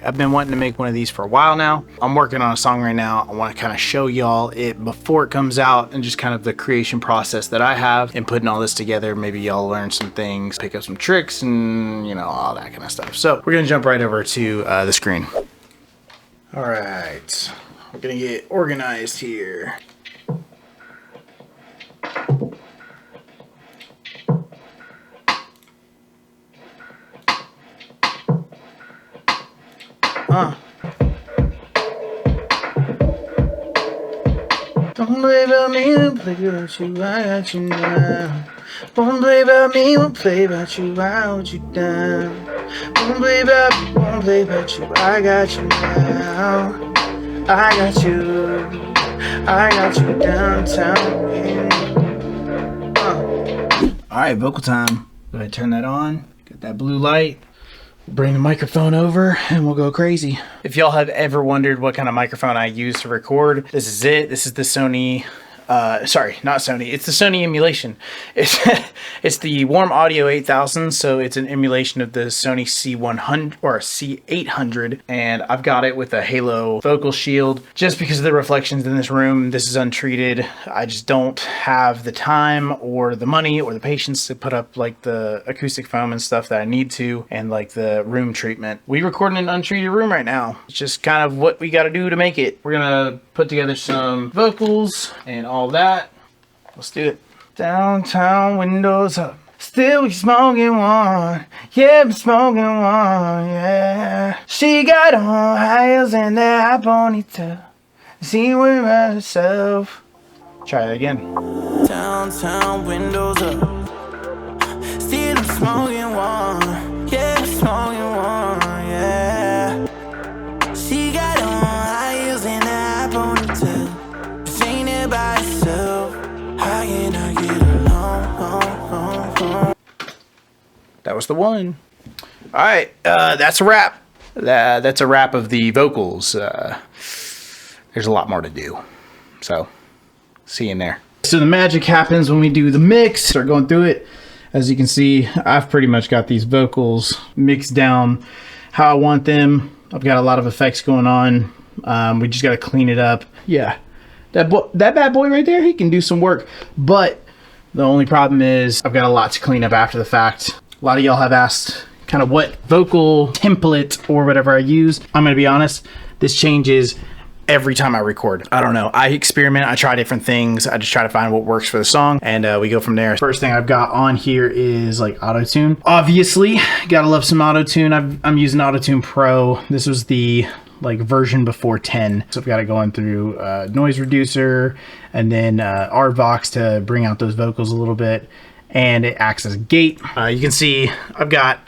I've been wanting to make one of these for a while now. I'm working on a song right now. I want to kind of show y'all it before it comes out and just kind of the creation process that I have in putting all this together. Maybe y'all learn some things, pick up some tricks, and you know, all that kind of stuff. So we're gonna jump right over to the screen. All right, we're gonna get organized here. Don't play about me, don't play about you, I got you now. Don't play about me, won't play about you, I hold you down. Won't play about me, won't play about you, I got you now. I got you downtown. Alright, vocal time. Go ahead and turn that on. Get that blue light. Bring the microphone over and we'll go crazy. If y'all have ever wondered what kind of microphone I use to record, this is it. This is the Sony, sorry, not Sony. It's the Sony emulation. It's the Warm Audio 8000. So it's an emulation of the Sony C100 or C800. And I've got it with a halo vocal shield just because of the reflections in this room. This is untreated. I just don't have the time or the money or the patience to put up like the acoustic foam and stuff that I need to, and like the room treatment. We record in an untreated room right now. It's just kind of what we got to do to make it. We're gonna put together some vocals and all that. Let's do it. Downtown, windows up. Still we smoking one. Yeah, we smoking one, yeah. She got on high heels and that ponytail. See with herself. Try it again. Downtown, windows up. Still smoking one. Yeah, smoking one, yeah. She got on high heels and that ponytail. Seen it by herself. How can I get along? That was the one. All right, that's a wrap. That's a wrap of the vocals. There's a lot more to do. So, see you in there. So the magic happens when we do the mix. Start going through it. As you can see, I've pretty much got these vocals mixed down how I want them. I've got a lot of effects going on. We just got to clean it up. Yeah, that bad boy right there, he can do some work. But the only problem is I've got a lot to clean up after the fact. A lot of y'all have asked kind of what vocal template or whatever I use. I'm going to be honest, this changes every time I record. I don't know. I experiment. I try different things. I just try to find what works for the song, and we go from there. First thing I've got on here is like auto-tune. Obviously, gotta love some auto-tune. I'm using Auto-Tune Pro. This was the like version before 10. So I've got it going through noise reducer and then RVox to bring out those vocals a little bit, and it acts as a gate. You can see I've got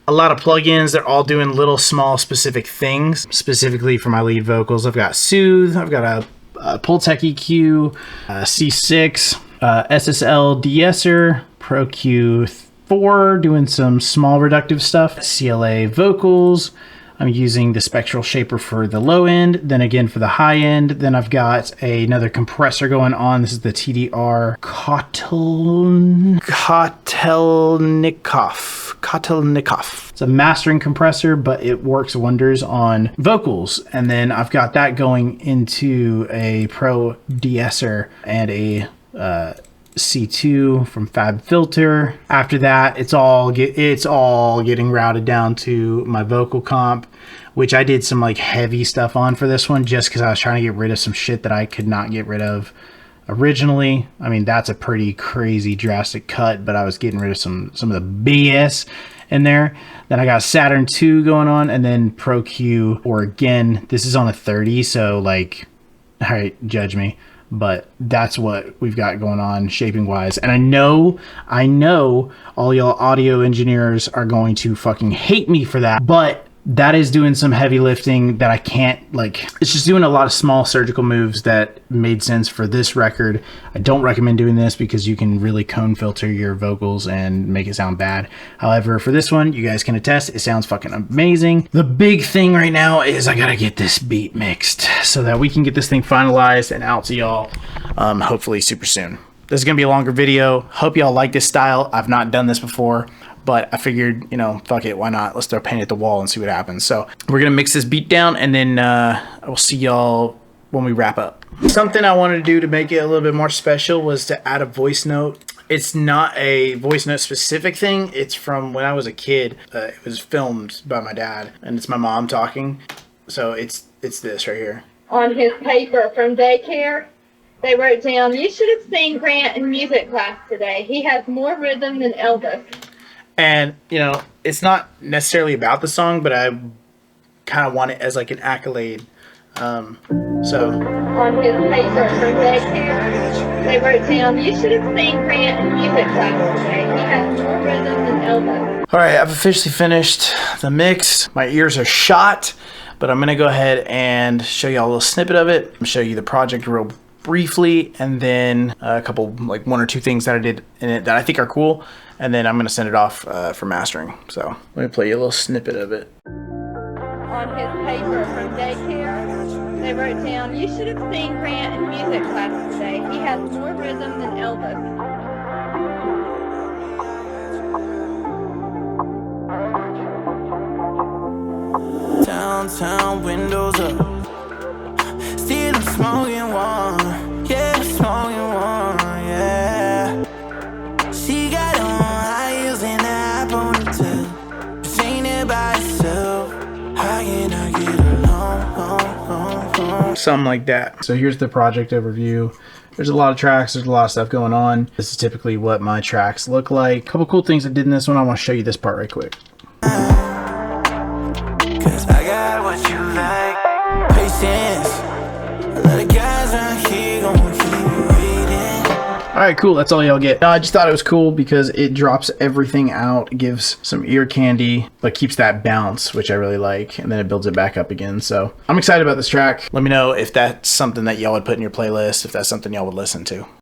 a lot of plugins. They're all doing little small specific things. Specifically for my lead vocals, I've got Soothe, I've got a Pultec EQ, C6, SSL de-esser, Pro Q4 doing some small reductive stuff, CLA vocals. I'm using the spectral shaper for the low end, then again for the high end. Then I've got another compressor going on. This is the TDR Kotelnikov. It's a mastering compressor, but it works wonders on vocals. And then I've got that going into a Pro de-esser and a C2 from Fab Filter. After that, it's all getting routed down to my vocal comp, which I did some like heavy stuff on for this one just because I was trying to get rid of some shit that I could not get rid of originally. I mean, that's a pretty crazy drastic cut, but I was getting rid of some of the BS in there. Then I got Saturn 2 going on, and then Pro Q, or again, this is on a 30, so like, all right, judge me. But that's what we've got going on shaping wise. And I know all y'all audio engineers are going to fucking hate me for that, but that is doing some heavy lifting that I can't, like, it's just doing a lot of small surgical moves that made sense for this record. I don't recommend doing this because you can really cone filter your vocals and make it sound bad. However, for this one, you guys can attest, it sounds fucking amazing. The big thing right now is I gotta get this beat mixed so that we can get this thing finalized and out to y'all hopefully super soon. This is gonna be a longer video. Hope y'all like this style. I've not done this before, but I figured, you know, fuck it, why not? Let's throw paint at the wall and see what happens. So we're gonna mix this beat down, and then I will see y'all when we wrap up. Something I wanted to do to make it a little bit more special was to add a voice note. It's not a voice note specific thing. It's from when I was a kid. It was filmed by my dad, and it's my mom talking. So it's this right here. On his paper from daycare, they wrote down, "You should have seen Grant in music class today. He has more rhythm than Elvis." And, you know, it's not necessarily about the song, but I kind of want it as like an accolade. So on his paper from daycare, they wrote down, "You should have seen Grant in music class today. He has more rhythm than Elvis." all right, I've officially finished the mix. My ears are shot, but I'm gonna go ahead and show y'all a little snippet of it. I'm show you the project real briefly, and then a couple, like 1 or 2 things that I did in it that I think are cool, and then I'm gonna send it off for mastering. So let me play you a little snippet of it. On his paper from daycare, they wrote down, "You should have seen Grant in music class today. He has more rhythm than Elvis." Downtown windows up. Still I'm smoking one. Yeah, I'm smoking one. Yeah. She got on high heels and a ponytail. Seen it by herself. How can I get along? Something like that. So here's the project overview. There's a lot of tracks. There's a lot of stuff going on. This is typically what my tracks look like. A couple cool things I did in this one. I want to show you this part right quick. Cause I got what you like. Patience. A lot of guys around here gon' keep you waiting. All right, cool. That's all y'all get. I just thought it was cool because it drops everything out, gives some ear candy, but keeps that bounce, which I really like, and then it builds it back up again. So I'm excited about this track. Let me know if that's something that y'all would put in your playlist, if that's something y'all would listen to.